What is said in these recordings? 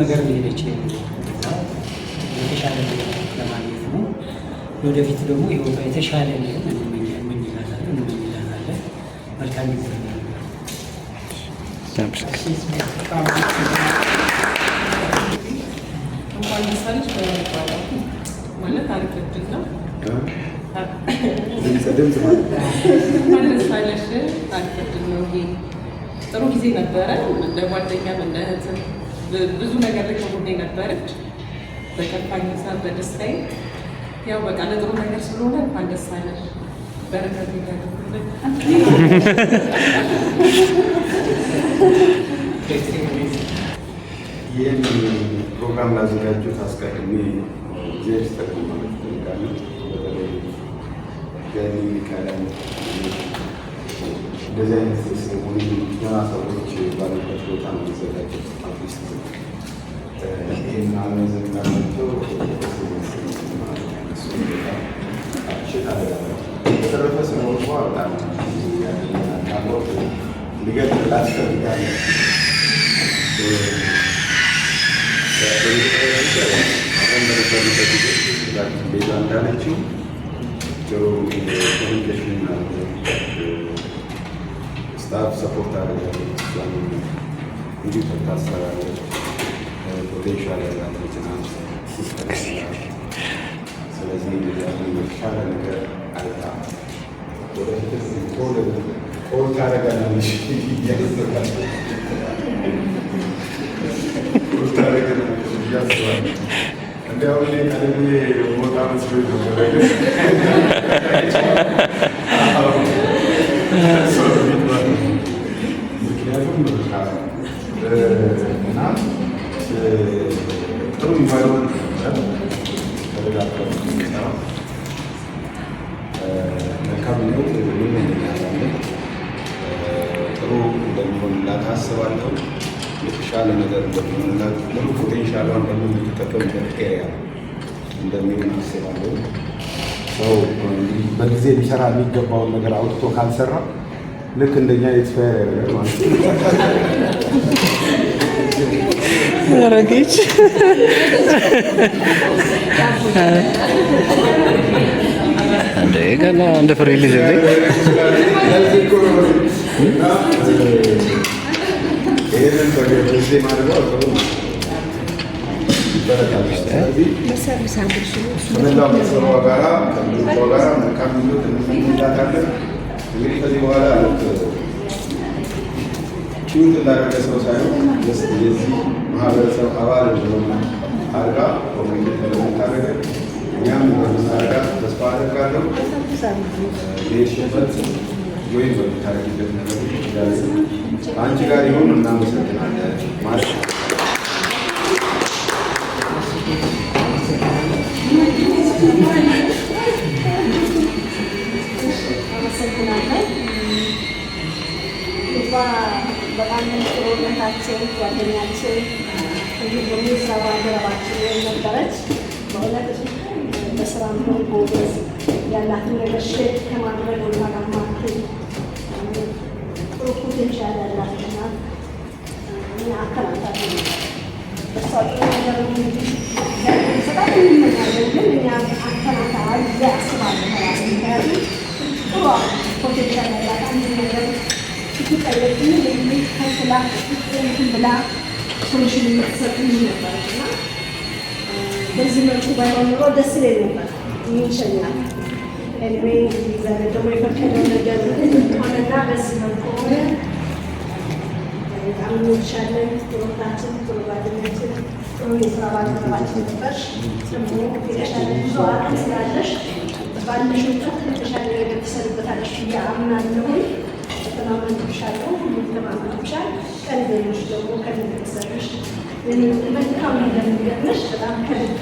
ነገር ሄደች የተሻለ ነገር ለማግኘት ነው። ወደፊት ደግሞ ህይወቷ የተሻለ እንመኝላታለን። መልካም ጊዜ ማለት አሪፍ እድል ነው። ጥሩ ጊዜ ነበረ። እንደ ጓደኛም እንደ እህትም ብዙ ነገር ላይ ከጎኔ ነበረች። በከፋኝ ሰዓት በደስታዬ ያው በቃ ለጥሩ ነገር ስለሆነ እንኳን ደስ አለሽ። በረከት ይደረግልኝ። ይህን ፕሮግራም ላዘጋጁት አስቀድሜ ጊዜ ስጠቅም ማለት እፈልጋለሁ። በተለይ ገኒ ቀለም እንደዚህ አይነት ሴሬሞኒ ገና ሰዎች ባሉበት ቦታ ነው የሚዘጋጀው። አርቲስት ይህን አለመዘጋጀው በተረፈ ስኖርኳ በጣም ያለው ሊገጥላት ፈልጋለሁ። ቤዛ እንዳለችው ጥሩ ኮሚኒኬሽን ስታፍ ሰፖርት አደረጋለች። እሷን እንዲህ ታሰራለች። ፖቴንሻል ያላት ናት። ስለዚህ የተሻለ ነገር አላ ወደፊት ኮል ታደርጋለች እያስባል እንዲያው ቀድሜ ቦታ መስሎኝ ነበረ። ምክንያቱም እና ጥሩ ኢንቫይሮመንት ተደጋግፈን የሚሰራው መልካም ነው። እንመኛለን ጥሩ እንደሚሆንላት አስባለሁ። የተሻለ ነገር እንደሚሆንላት ሙሉ ፖቴንሻሏን ደግሞ የምትጠቀምበት ኤሪያ እንደሚሆን አስባለሁ። ሰው በጊዜ ሊሰራ የሚገባውን ነገር አውጥቶ ካልሰራ ልክ እንደኛ ኤክስፓየር ያደርጋል ማለት ነው። ረጌች ገና እንደ ፍሬ ልጅ ይህንን በጊዜ ማድረገው ከመላው ቤተሰቧ ጋራ ከልጇ ጋራ መልካም ምኞት እንመኝላታለን። እንግዲህ ከዚህ በኋላ ኪዩት እንዳደረገ ሰው ሳይሆን የዚህ ማህበረሰብ አባል እንደሆነ አድርጋ ኮሚኒኬት እንደምታደርገ እኛም እንደምናደርጋት ተስፋ አደርጋለሁ። የሽበት ወይም በምታደርጊበት ነገር አንቺ ጋር ይሁን። እናመሰግናለን ማለት ነው። በጣም ጥሩነታችን ጓደኛችን እንዲሁም ደግሞ የስራ ባልደረባችን ነበረች። በእውነት በስራ ሆን ጎበዝ ያላትን ነገር ሼር ከማድረግ ወደኋላ ማትል ጥሩ ፖቴንሻል ያላት ናት። እኛ አከላታለን በሷ ጥሩ ነገር እንግዲህ ሰጣት እንመኛለን። ግን እኛ አከላታ ጊዜ አስባለሁ ራሱ ምክንያቱም ጥሩ ፖቴንሻል ያላት አንድ ነገር ሲቀለጥን ከስላ ብላ ሶሉሽን የምትሰጡኝ ነበረች እና በዚህ መልኩ ባይሆን ኖሮ ደስ ይለኝ ነበር። ይንሸኛል ኤኒዌይ እንግዲህ እግዚአብሔር ደግሞ የፈቀደው ነገር ሆነና በዚህ መልኩ ሆነ። በጣም እንወድሻለን። ጥሩታችን፣ ጥሩ ጓደኛችን፣ ጥሩ የስራ ባልደረባችን ነበርሽ። ደግሞ የተሻለ ብዙ አቅም ስላለሽ ባለሽ እውቀት የተሻለ ነገር ትሰሪበታለሽ ብዬ አምናለሁኝ። ተማመንብሻለሁ። ተማመንብሻል። ቀንደኞች ደግሞ ከልብ ተሰርሽ መልካም ነገር የሚገርምሽ በጣም ከልብ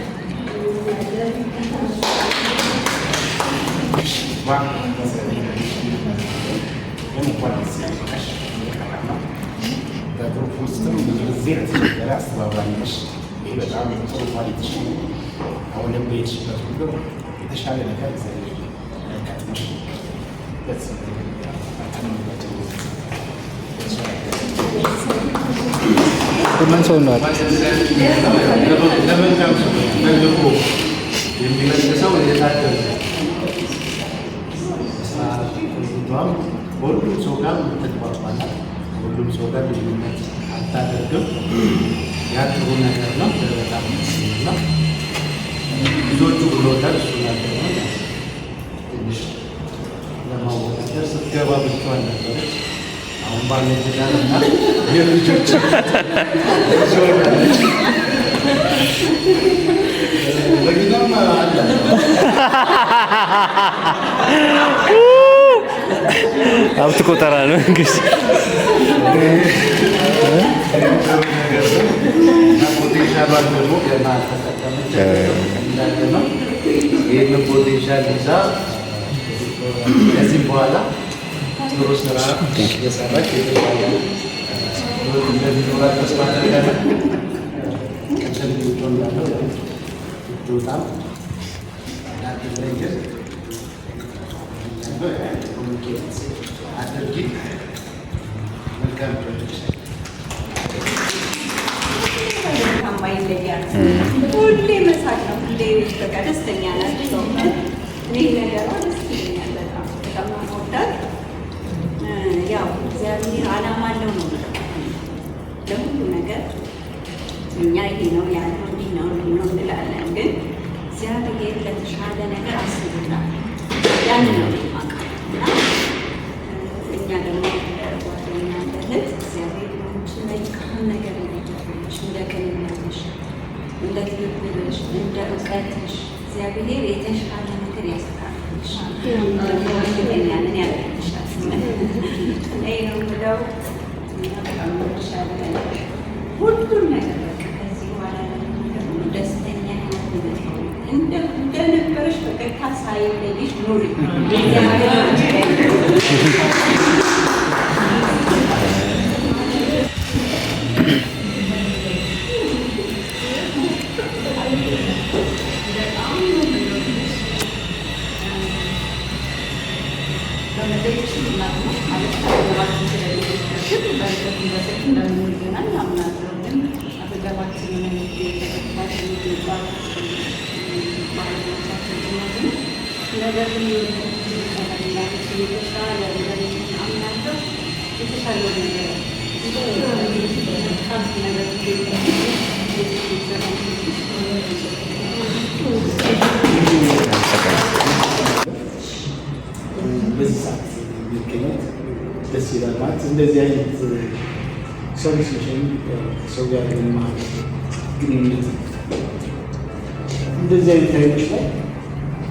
በግሩፕ ውስጥም ብዙ ጊዜ የተቸገረ አስተባባሪ ነሽ። ይህ በጣም ጥሩ ኳሊቲሽ ነው። አሁንም በሄድሽበት ሁሉ የተሻለ ነገር እግዚአብሔር ያጋጥምሽ። Thank you. ሁሉም ሰው ነው ለመልካም ሰው ለልቦ የሚመልሰው የታደለ ሁሉም ሰው ጋር ትግባባለህ። ሁሉም ሰው ጋር ልዩነት አታደርግም። ያ ጥሩ ነገር ነው። በጣም ነው ብዙዎቹ ብሎታል። እሱ ነገር ነው ትንሽ ለማወዳደር ስትገባ ብቻዋን ነበረች። አሁን ባለ ትዳርና የልጆች ለጊዜም አለ ሀብት ቆጠራ ነው እንግዲህ ፖቴንሻሏን ደግሞ ገና አልተጠቀመች እንዳለ ነው። ይህንን ፖቴንሻል ይዛ ከዚህ በኋላ ጥሩ ስራ የሰራች የተሻለ እንደሚኖራት ተስፋ አደርጋለሁ። ቅድም ልጆ እንዳለው በጣም ዳግለግር ኮሚኒኬት አድርጊ። መልካም ፕሮጀክት ሁሌ መሳቅ ነው። ሁሌ በቃ ደስተኛ ናቸው። እኔ ነገሯ ደስ ይለኛል። በጣም በጣም መወዳት ያው እግዚአብሔር ዓላማ አለው ነው ለሁሉ ነገር። እኛ ይሄ ነው ያለው እንዲህ ነው እንላለን፣ ግን እግዚአብሔር ለተሻለ ነገር አስቦናል። ያን ነው የማውቀው እና እኛ ደግሞ ጓደኛ እንደለት እግዚአብሔር መልካም ነገር ይደረግልሽ፣ እንደ ቅንነትሽ፣ እንደ ትብብርሽ፣ እንደ እውቀትሽ እግዚአብሔር የተሻለ ነገር ያስተካክልሽ። ያንን ያደርግልሻል። እኔ ነው የምለው በጣም የተሻለ ነገር ሁሉም ነገር በቃ ከዚህ በኋላ ደስተኛ እንደነበረሽ ፈገግታ ሳይለይሽ ኑሪ። በዚህ ሰዓት የሚገኘት ደስ ይላል። ማለት እንደዚህ አይነት ሰው ሲሸኝ ሰው ጋር ግንኙነት እንደዚህ አይነት ታይሞች ላይ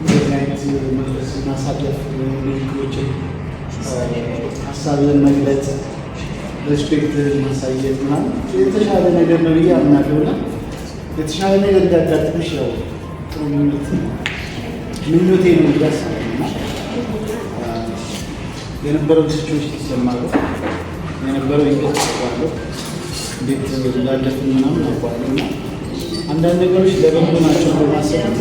እንደዚህ አይነት መድረስ ማሳለፍ ንግግሮችን ሀሳብን መግለጽ ሬስፔክት ማሳየት ምናምን የተሻለ ነገር ነው ብዬ አምናለሁ እና የተሻለ ነገር እንዳጋጥምሽ ያው ጥሩ ምኞቴ ነው ብዬ አስባለሁ እና የነበረው ሲቹዌሽን ይሰማሉ የነበረው ይገጽ አውቀዋለሁ እንዴት እንዳለፍን ምናምን አውቀዋለሁ እና አንዳንድ ነገሮች ለበጎ ናቸው በማሰብ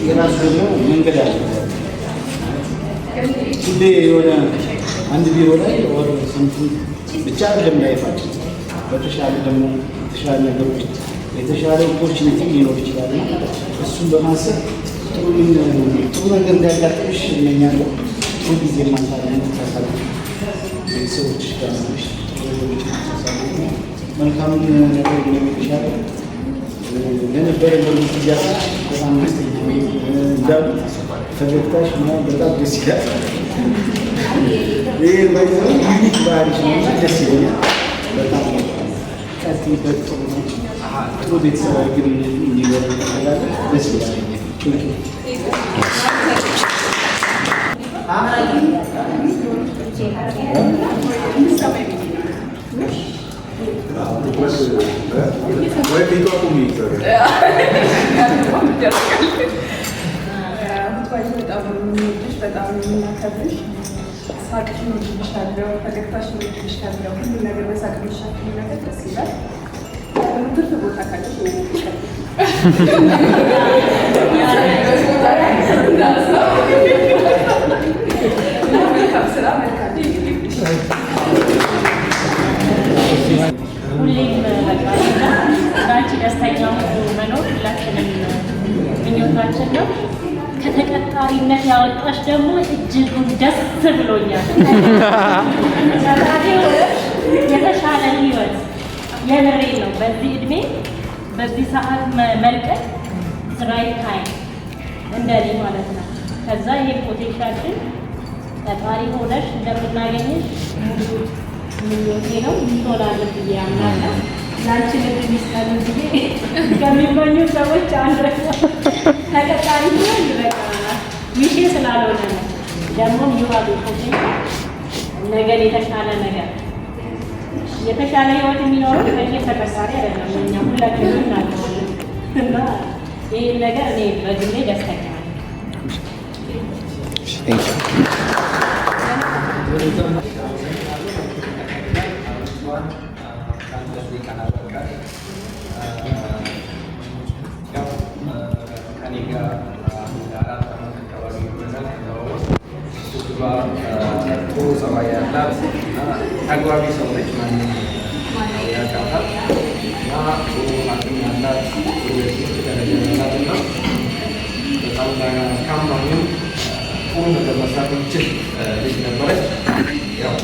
የራሱ ደግሞ መንገድ አለ። ሁሌ የሆነ አንድ ቢሮ ላይ ወር ስንቱን ብቻ አይደለም ላይፋችን በተሻለ ደግሞ የተሻለ ነገሮች የተሻለ ኦፖርቹኒቲ ሊኖር ይችላል እና እሱን በማሰብ ጥሩ ነገር እንዲያጋጥምሽ እመኛለሁ። ጥሩ ጊዜ ማሳለፍ ቤተሰቦች ጋር ነሽ መልካም ነገር እንደሚሻለ ለነበረ ጊዜያት በጣም ደስተኛ እንዳሉ ፈገግታሽ ምናምን በጣም ደስ ይላል። ይህ ዩኒክ ባህሪሽ ነው፣ ደስ ይለኛል በጣም ቀጥይበት። ጥሩ ቤተሰባዊ ግንኙነት እንዲኖረን እንፈልጋለን። ደስ ይላል። በጣም የምናከብርሽ ሳቅሽን እወድልሻለሁ፣ ፈገግታሽን እወድልሻለሁ። ሁሉ ነገር በሳቅ የሚሻለው ነገር ደስ ይላል። ትርፍ ቦታ ካለሽ መልካም ስራ መልካም ሁሌም በቃ እንዳንቺ ደስተኛ መኖር ሁላችንም ምኞታችን ነው። ከተቀጣሪነት ያወጣሽ ደግሞ እጅጉን ደስ ብሎኛል። የተሻለ ህይወት የምሬ ነው። በዚህ እድሜ በዚህ ሰዓት መልቀቅ ስራይ ታይም እንደኔ ማለት ነው። ከዛ ይሄ ፖቴንሻልሽን ቀጣሪ ሆነሽ እንደምናገኝሽ ሙሉ ምኞቴ ነው። ይሆናል ብዬ አምናለሁ። ላንቺ ልብ ሚስካል ብዬ ከሚመኙ ሰዎች አንዱ ተቀጣሪ ሆን በቃ ሚሼ ስላልሆነ ነው። ደግሞ ይዋሉ ፖቴንሻል ነገር የተሻለ ነገር የተሻለ ህይወት የሚኖረው ከእኔ ተቀጣሪ አይደለም። እኛ ሁላችንም እናውቀዋለን እና ይህ ነገር እኔ በግሌ ደስተኛ ነኝ። ጥሩ ጸባይ ያላት ተግባቢ ሰው ነች። ማንም ያውቃታል እና ጥሩ አቅም ያላት ጥሩ የትምህርት ደረጃ ያላት እና በጣም ታማኝም ጥሩ ነገር መስራት የምትችል ልጅ ነበረች። ያው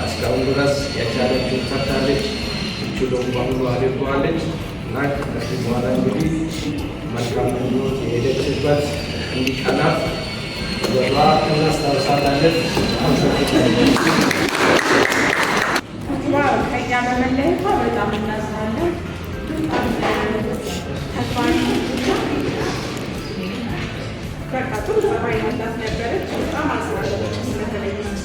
እስካሁን ድረስ የቻለችውን ሰርታለች፣ የምትችለውን በሙሉ አድርገዋለች እና ከዚህ በኋላ እንግዲህ መልካም ምኞት የሄደችበት እንዲቀናት በባ እናስታውሳታለን። ከእኛ በመለየቷ በጣም እናዝናለን። በቃ ጥሩ ጸባይ ያላት ነበረች። በጣም አዝናለች ስለተለየች።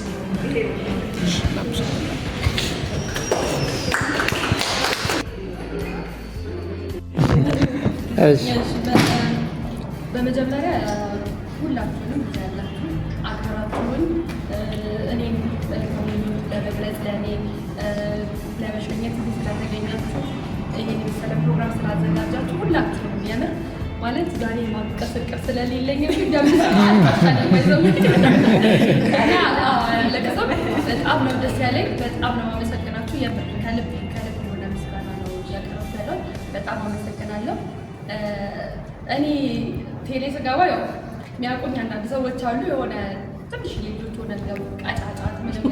በመጀመሪያ ሁላችሁንም ያላችሁ አክብራችሁን እኔም ለመግለጽ ለእኔ ለመሸኘት ስለተገኛችሁ ይህን የመሰለ ፕሮግራም ስላዘጋጃችሁ ሁላችሁንም የምር ማለት ዛሬ ማቀስቀስ ስለሌለኝ ለቀሰብ በጣም ነው ደስ ያለኝ። በጣም ነው አመሰግናችሁ። የምር ከልብ የሆነ ምስጋና ነው እያቀረብኩ ያለው። በጣም አመሰግናለሁ። እኔ ቴሌ ስገባ ያው የሚያውቁኝ አንዳንድ ሰዎች አሉ። የሆነ ትንሽ ልጆች ሆነ ገቡ ቀጫጫት ምንም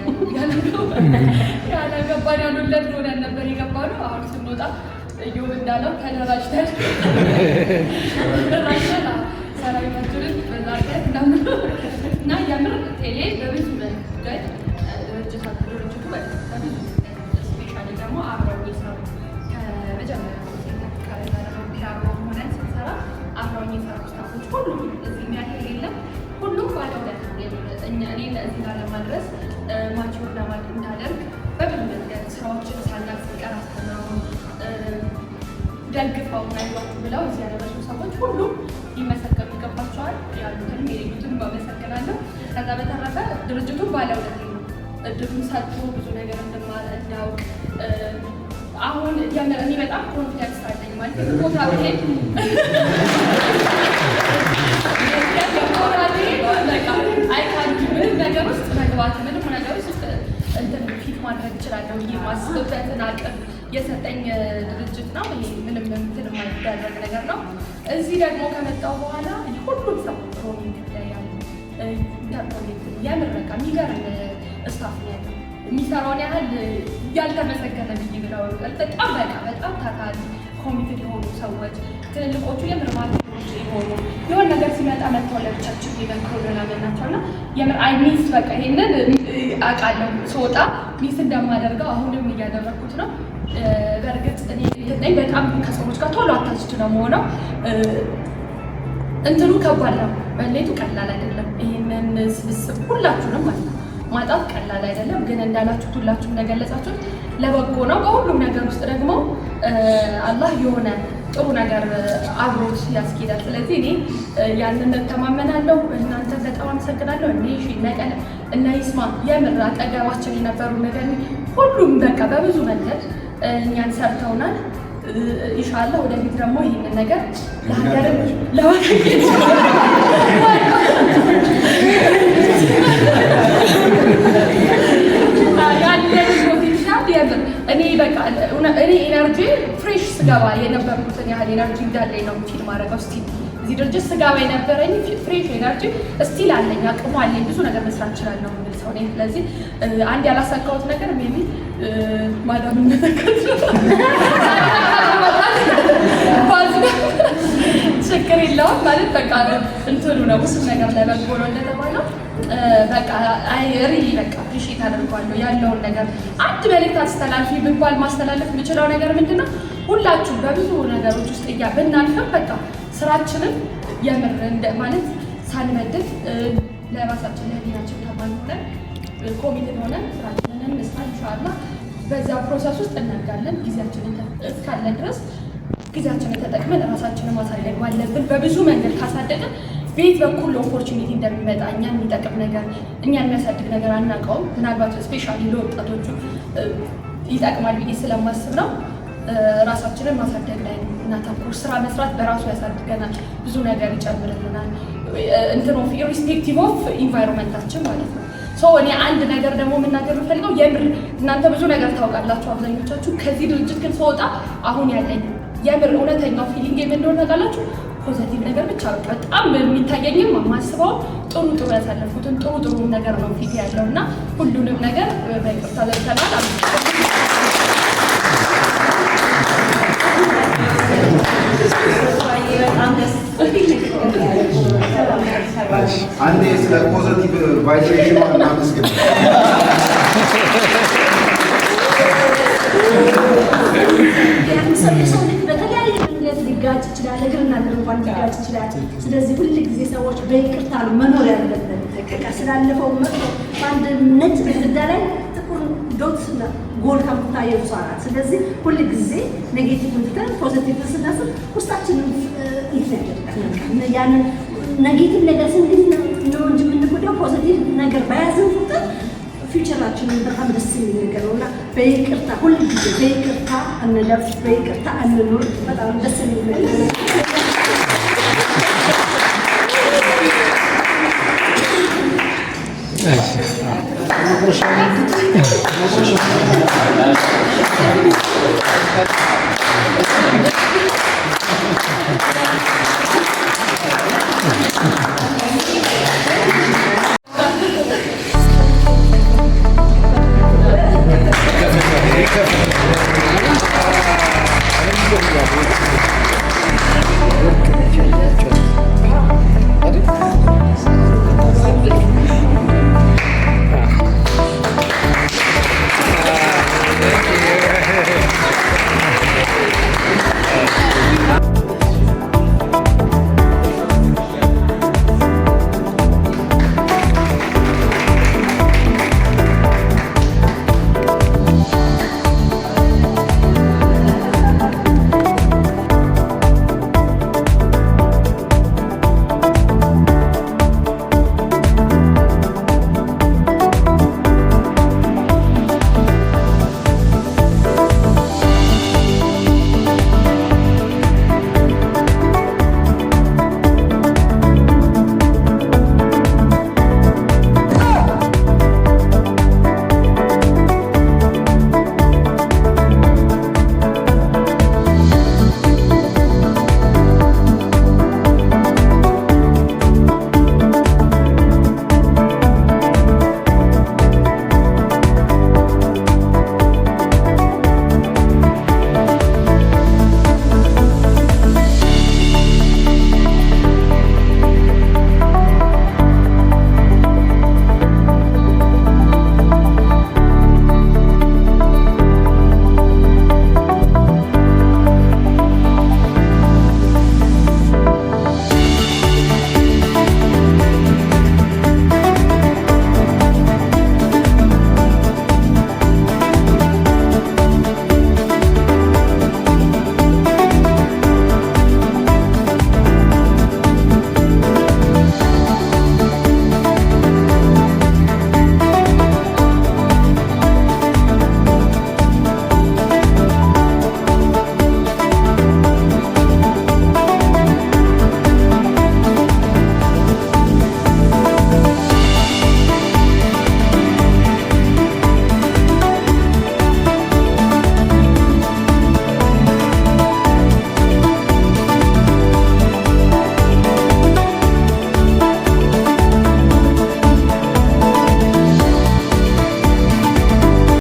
ያላገባን ያሉለት ሆነን ነበር የገባነው። አሁን ስንወጣ እዮብ እንዳለው ተደራጅተን ሰራዊታችንን በዛ ቀን እንዳምን እና የምር ቴሌ በብዙ ጉዳይ ድርጅቱ በብዙ ስፔሻሊ ደግሞ አብረው የሰሩ ከመጀመሪያ ሆነን ስንሰራ አብረው የሰሩ ስታፎች ሁሉም እዚህ የሚያህል የለም። ሁሉም ባለውለታ እኔ ለእዚህ ጋር ለማድረስ ማቹር ለማድረግ እንዳደርግ በብዙ መንገድ ስራዎችን ሳናቅ ሲቀር አስተምረውን ደግፈው ናይሏችሁ ብለው እዚህ ያደረሱ ሰዎች ሁሉም ሊመሰገኑ ይገባቸዋል። ያሉትን የሌሉትን ባመሰግናለሁ። ከዛ በተረፈ ድርጅቱን ባለውለታ ነው። እድሉን ሰጥቶ ብዙ ነገር እንድማር እንዳውቅ አሁን እኔ በጣም ኮንፊደንስ አለኝ ማለት ቦታ ብሄድ ምንም ነገር ውስጥ መግባት ምንም ነገር ውስጥ እንትን ፊት ማድረግ እችላለሁ። ይህ ማስበትን አቅም የሰጠኝ ድርጅት ነው። ይሄ ምንም እንትን የማይደረግ ነገር ነው። እዚህ ደግሞ ከመጣሁ በኋላ ሁሉም ሰው ሮሚንግ ላይ ያሉ ኢንተርኮኔክት የምረቃ የሚገርም ስታፍ ነው ያለው። የሚሰራውን ያህል ያልተመሰገነ ብዬ ብለው በጣም በጣም ታታሪ ኮሚትድ የሆኑ ሰዎች ትልልቆቹ የምር ማለቶች የሆኑ የሆነ ነገር ሲመጣ መጥተው ለብቻችን ይመክሩልናል ናቸው እና የምር አይ ሚስ በቃ ይሄንን አውቃለሁ። ስወጣ ሚስ እንደማደርገው አሁንም እያደረግኩት ነው። በእርግጥ እኔ በጣም ከሰዎች ጋር ቶሎ አታችት ነው የምሆነው። እንትኑ ከባድ ነው፣ መለየቱ ቀላል አይደለም። ይህንን ስብስብ ሁላችሁንም ማለት ነው ማጣት ቀላል አይደለም። ግን እንዳላችሁት ሁላችሁም እንደገለጻችሁት ለበጎ ነው። በሁሉም ነገር ውስጥ ደግሞ አላህ የሆነ ጥሩ ነገር አብሮት ያስኬዳል። ስለዚህ እኔ ያንን ተማመናለሁ። እናንተ በጣም አመሰግናለሁ። እኔ ነቀለ እና ይስማ የምር አጠገባችን የነበሩ ነገር ሁሉም በቃ በብዙ መንገድ እኛን ሰርተውናል። ኢንሻአላህ ወደፊት ደግሞ ይህንን ነገር ለሀገር ለወደፊት ያለን ፖቴንሻል የምር እኔ በቃ እኔ ኤነርጂ ፍሬሽ ስገባ የነበርኩትን ያህል ኤነርጂ እንዳለኝ ነው ፊል ማድረገው። ስቲል እዚህ ድርጅት ስገባ የነበረኝ ፍሬሽ ኤነርጂ ስቲል አለኝ፣ አቅሙ አለኝ፣ ብዙ ነገር መስራት እችላለሁ የሚል ሰው ነኝ። ስለዚህ አንድ ያላሳካሁት ነገር ሜቢ ማዳም እንደተከቱ ችግር የለውም ማለት በቃ እንትኑ ነው ብዙ ነገር ለበጎ ነው እንደተባለው በቃ አይሪ በቃ አፕሪሺየት አደርጋለሁ ያለውን ነገር። አንድ መልእክት አስተላልፊ ብባል ማስተላለፍ የምችለው ነገር ምንድነው? ሁላችሁ በብዙ ነገሮች ውስጥ ብናልፍም በቃ ስራችንን የምር ማለት ሳንመድብ ለራሳችን ለዲናችን ታማኝ ሆነን ኮሚትድ ሆነን ስራችንን እንስራ። ኢንሻአላህ በዛ ፕሮሰስ ውስጥ እናጋለን። ጊዜያችንን እስካለን ድረስ ጊዜያችንን ተጠቅመን ራሳችንን ማሳደግ ባለብን በብዙ መንገድ ካሳደግን ቤት በኩል ኦፖርቹኒቲ እንደሚመጣ እኛን የሚጠቅም ነገር እኛን የሚያሳድግ ነገር አናውቀውም። ምናልባት ስፔሻሊ ለወጣቶቹ ይጠቅማል ብዬ ስለማስብ ነው። ራሳችንን ማሳደግ ላይ እናተኩር። ስራ መስራት በራሱ ያሳድገናል፣ ብዙ ነገር ይጨምርልናል። ኦፍ ኢሪስፔክቲቭ ኦፍ ኢንቫይሮንመንታችን ማለት ነው። እኔ አንድ ነገር ደግሞ የምናገር የምፈልገው የምር እናንተ ብዙ ነገር ታውቃላችሁ አብዛኞቻችሁ። ከዚህ ድርጅት ግን ስወጣ አሁን ያለኝ የምር እውነተኛው ፊሊንግ እንደሆነ ታውቃላችሁ ፖዚቲቭ ነገር ብቻ በጣም የሚታየኝም የማስበው ጥሩ ያሳለፉትን ጥሩ ነገር ነው ፊት ያለው እና ሁሉንም ነገር በይቅርታ ዘግተናል። አንዴ ስለ ፖዚቲቭ ቫይብሬሽን እናመስግን። በተለያየ መንገድ ሊጋጭ ይችላል፣ እግርና እግር እንኳን ሊጋጭ ይችላል። ስለዚህ ሁል ጊዜ ሰዎች በይቅርታ ነው መኖር ያለብን። በቃ ስላለፈው መጥቶ በአንድ ነጭ ግድግዳ ላይ ጥቁር ዶት ጎል ከምታየው ሰው ናት። ስለዚህ ሁል ጊዜ ኔጌቲቭ ትተን ፖዚቲቭ ስናስብ ውስጣችንን ይፈነዳል። ያንን ኔጌቲቭ ነገር ስንግል ነው እንጂ የምንጎዳው ፖዚቲቭ ነገር በያዝን ቁጥር ፊውቸራችንን በጣም ደስ የሚል ነገር ነው እና በይቅርታ ሁል ጊዜ በይቅርታ እንለፍ፣ በይቅርታ እንኑር። በጣም ደስ የሚል ነገር ነው። Thank you.